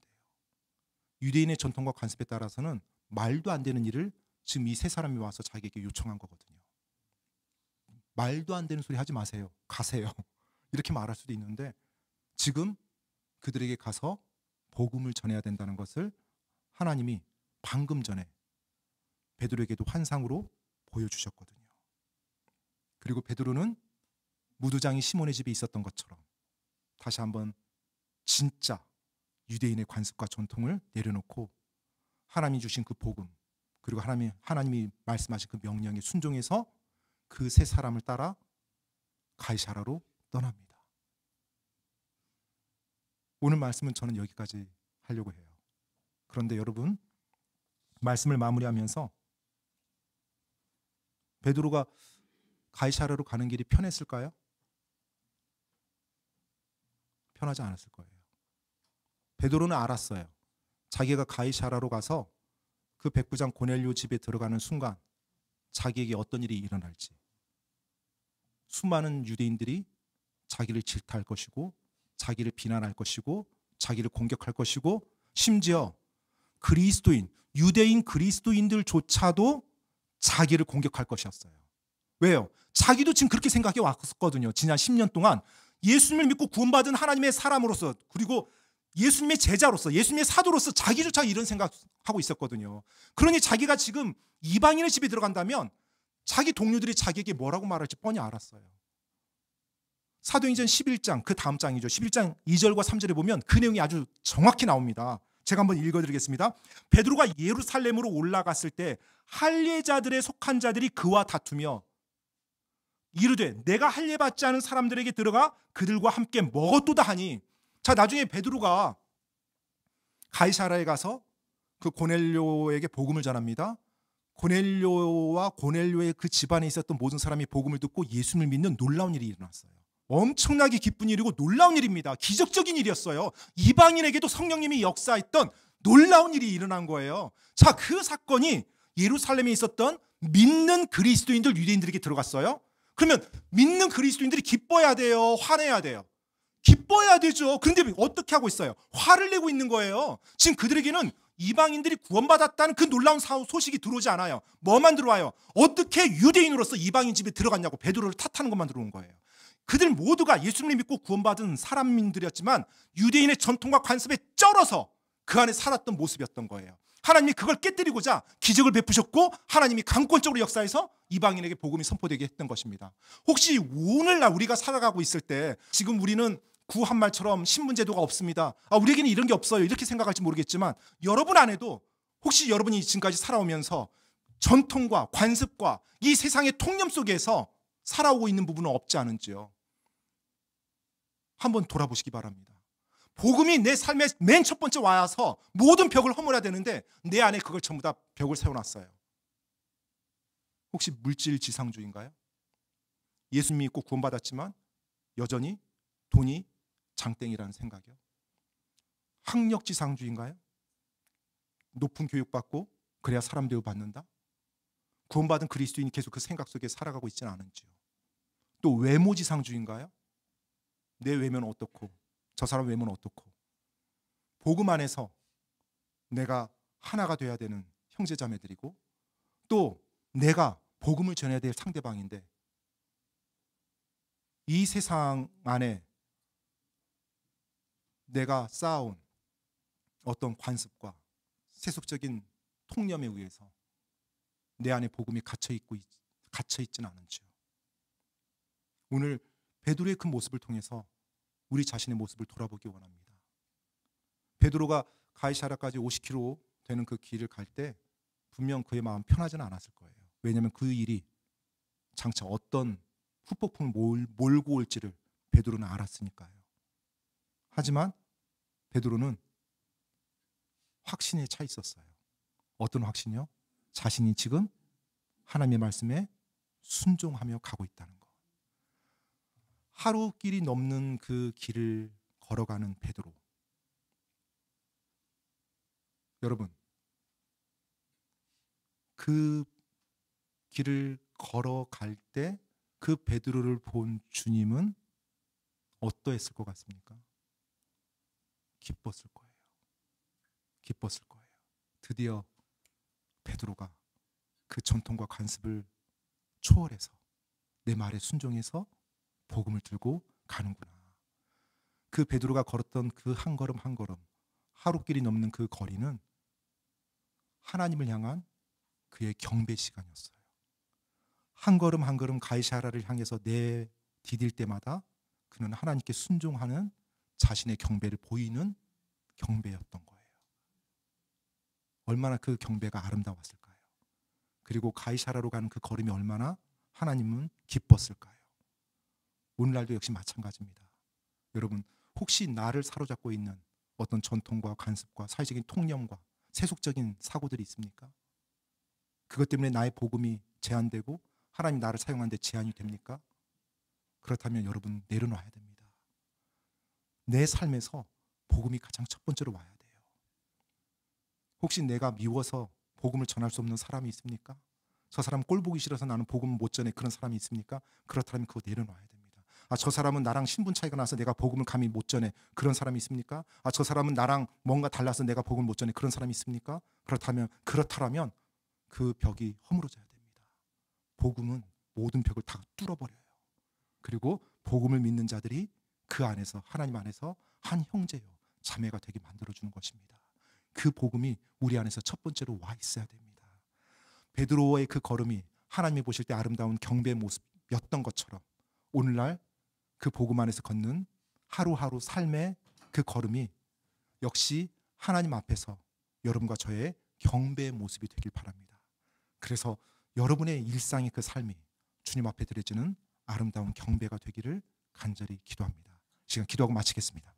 유대인의 전통과 관습에 따라서는 말도 안 되는 일을 지금 이 세 사람이 와서 자기에게 요청한 거거든요. 말도 안 되는 소리 하지 마세요. 가세요. 이렇게 말할 수도 있는데 지금 그들에게 가서 복음을 전해야 된다는 것을 하나님이 방금 전에 베드로에게도 환상으로 보여주셨거든요. 그리고 베드로는 무두장이 시몬의 집에 있었던 것처럼 다시 한번 진짜 유대인의 관습과 전통을 내려놓고 하나님이 주신 그 복음 그리고 하나님이 말씀하신 그 명령에 순종해서 그 세 사람을 따라 가이사랴로 떠납니다. 오늘 말씀은 저는 여기까지 하려고 해요. 그런데 여러분, 말씀을 마무리하면서 베드로가 가이사랴로 가는 길이 편했을까요? 편하지 않았을 거예요. 베드로는 알았어요. 자기가 가이사랴로 가서 그 백부장 고넬료 집에 들어가는 순간 자기에게 어떤 일이 일어날지. 수많은 유대인들이 자기를 질타할 것이고 자기를 비난할 것이고 자기를 공격할 것이고 심지어 그리스도인, 유대인 그리스도인들조차도 자기를 공격할 것이었어요. 왜요? 자기도 지금 그렇게 생각해 왔었거든요. 지난 10년 동안 예수님을 믿고 구원받은 하나님의 사람으로서, 그리고 예수님의 제자로서, 예수님의 사도로서 자기조차 이런 생각하고 있었거든요. 그러니 자기가 지금 이방인의 집에 들어간다면 자기 동료들이 자기에게 뭐라고 말할지 뻔히 알았어요. 사도행전 11장, 그 다음 장이죠. 11장 2절과 3절에 보면 그 내용이 아주 정확히 나옵니다. 제가 한번 읽어드리겠습니다. 베드로가 예루살렘으로 올라갔을 때 할례자들에 속한 자들이 그와 다투며 이르되 내가 할례받지 않은 사람들에게 들어가 그들과 함께 먹었도다 하니, 자, 나중에 베드로가 가이사랴에 가서 그 고넬료에게 복음을 전합니다. 고넬료와 고넬료의 그 집안에 있었던 모든 사람이 복음을 듣고 예수님을 믿는 놀라운 일이 일어났어요. 엄청나게 기쁜 일이고 놀라운 일입니다. 기적적인 일이었어요. 이방인에게도 성령님이 역사했던 놀라운 일이 일어난 거예요. 자, 그 사건이 예루살렘에 있었던 믿는 그리스도인들, 유대인들에게 들어갔어요. 그러면 믿는 그리스도인들이 기뻐해야 돼요? 화내야 돼요? 기뻐해야 되죠. 그런데 어떻게 하고 있어요? 화를 내고 있는 거예요. 지금 그들에게는 이방인들이 구원받았다는 그 놀라운 소식이 들어오지 않아요. 뭐만 들어와요? 어떻게 유대인으로서 이방인 집에 들어갔냐고 베드로를 탓하는 것만 들어온 거예요. 그들 모두가 예수님을 믿고 구원받은 사람들이었지만 유대인의 전통과 관습에 쩔어서 그 안에 살았던 모습이었던 거예요. 하나님이 그걸 깨뜨리고자 기적을 베푸셨고 하나님이 강권적으로 역사해서 이방인에게 복음이 선포되게 했던 것입니다. 혹시 오늘날 우리가 살아가고 있을 때 지금 우리는 구한말처럼 신분제도가 없습니다. 우리에게는 이런 게 없어요. 이렇게 생각할지 모르겠지만 여러분 안에도 혹시 여러분이 지금까지 살아오면서 전통과 관습과 이 세상의 통념 속에서 살아오고 있는 부분은 없지 않은지요. 한번 돌아보시기 바랍니다. 복음이 내 삶의 맨 첫 번째 와서 모든 벽을 허물어야 되는데 내 안에 그걸 전부 다 벽을 세워놨어요. 혹시 물질 지상주의인가요? 예수 믿고 구원받았지만 여전히 돈이 장땡이라는 생각이요. 학력 지상주의인가요? 높은 교육받고 그래야 사람 대우받는다? 구원받은 그리스도인이 계속 그 생각 속에 살아가고 있지는 않은지요. 또 외모 지상주의인가요? 내 외모는 어떻고 저 사람 외모는 어떻고, 복음 안에서 내가 하나가 돼야 되는 형제자매들이고 또 내가 복음을 전해야 될 상대방인데 이 세상 안에 내가 쌓아온 어떤 관습과 세속적인 통념에 의해서 내 안에 복음이 갇혀있지는 않은지요. 오늘 베드로의 그 모습을 통해서 우리 자신의 모습을 돌아보기 원합니다. 베드로가 가이사랴까지 50km 되는 그 길을 갈 때 분명 그의 마음 편하지는 않았을 거예요. 왜냐하면 그 일이 장차 어떤 후폭풍을 몰고 올지를 베드로는 알았으니까요. 하지만 베드로는 확신에 차 있었어요. 어떤 확신이요? 자신이 지금 하나님의 말씀에 순종하며 가고 있다는 것. 하루 길이 넘는 그 길을 걸어가는 베드로. 여러분, 그 길을 걸어갈 때 그 베드로를 본 주님은 어떠했을 것 같습니까? 기뻤을 거예요. 기뻤을 거예요. 드디어 베드로가 그 전통과 관습을 초월해서 내 말에 순종해서 복음을 들고 가는구나. 그 베드로가 걸었던 그 한 걸음 한 걸음, 하루길이 넘는 그 거리는 하나님을 향한 그의 경배 시간이었어요. 한 걸음 한 걸음 가이사랴를 향해서 내디딜 때마다 그는 하나님께 순종하는 자신의 경배를 보이는 경배였던 거예요. 얼마나 그 경배가 아름다웠을까요? 그리고 가이사랴로 가는 그 걸음이 얼마나 하나님은 기뻤을까요? 오늘날도 역시 마찬가지입니다. 여러분, 혹시 나를 사로잡고 있는 어떤 전통과 관습과 사회적인 통념과 세속적인 사고들이 있습니까? 그것 때문에 나의 복음이 제한되고 하나님 나를 사용하는데 제한이 됩니까? 그렇다면 여러분 내려놔야 됩니다. 내 삶에서 복음이 가장 첫 번째로 와야 돼요. 혹시 내가 미워서 복음을 전할 수 없는 사람이 있습니까? 저 사람 꼴 보기 싫어서 나는 복음 못 전해 그런 사람이 있습니까? 그렇다면 그거 내려놔야 됩니다. 저 사람은 나랑 신분 차이가 나서 내가 복음을 감히 못 전해 그런 사람이 있습니까? 저 사람은 나랑 뭔가 달라서 내가 복음을 못 전해 그런 사람이 있습니까? 그렇다면 그 벽이 허물어져야 됩니다. 복음은 모든 벽을 다 뚫어버려요. 그리고 복음을 믿는 자들이 그 안에서 하나님 안에서 한 형제요 자매가 되게 만들어주는 것입니다. 그 복음이 우리 안에서 첫 번째로 와 있어야 됩니다. 베드로의 그 걸음이 하나님이 보실 때 아름다운 경배의 모습이었던 것처럼 오늘날 그 복음 안에서 걷는 하루하루 삶의 그 걸음이 역시 하나님 앞에서 여러분과 저의 경배의 모습이 되길 바랍니다. 그래서 여러분의 일상의 그 삶이 주님 앞에 드려지는 아름다운 경배가 되기를 간절히 기도합니다. 시간 기도하고 마치겠습니다.